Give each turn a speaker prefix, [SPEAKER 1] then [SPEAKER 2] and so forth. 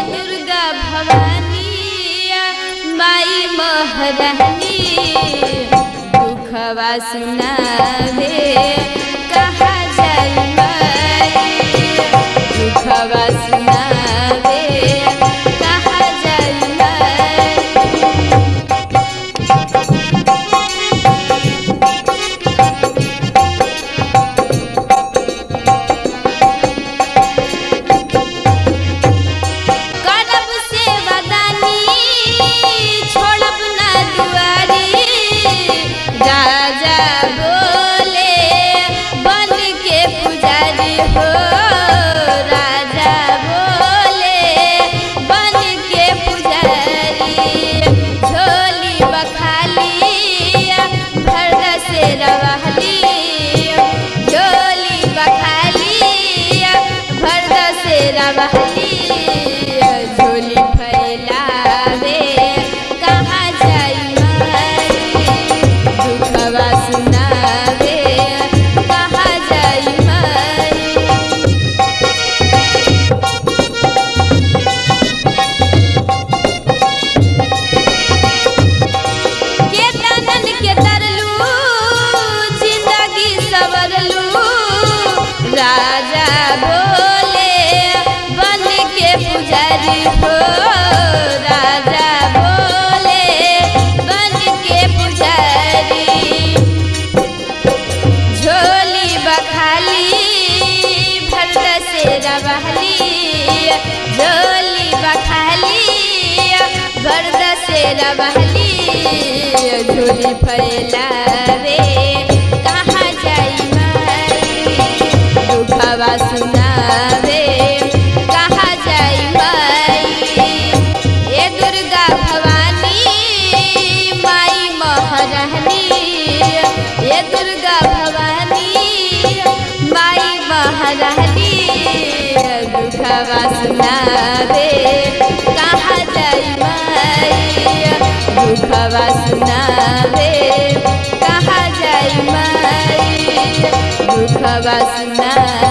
[SPEAKER 1] दुर्गा भवानी माई महारानी दुखवा सुनावे कहा जाई माई दुखवा सुनावे कहा जाई माई। करब सेवादानी छोड़ब ना दुआरी राजा बोले बन के पुजारी हो राजा बोले बन के पुजारी झोली बखाली भर से रवाली झोली बखाली भर से रवाली झोली फैलावे कहाँ जाई माई दुखवा सुनावे कहाँ जाई माई। केतनन के तरलू जिंदगी सवरलू राजा बोले बन के पुजारी हो राजा बोले बन के पुजारी झोली बखाली भर से रवाली झोली बखाली भर से रवाली झोली फैलावे कहाँ जाई माई दुखवा सुनावे कहाँ जाई माई। ए दुर्गा भवानी माई महारानी ए दुर्गा भवानी माई महारानी दुखवा सुनावे कहाँ जाई माई दुखवा सुनावे कहाँ जाई माई दुखवा सुनावे।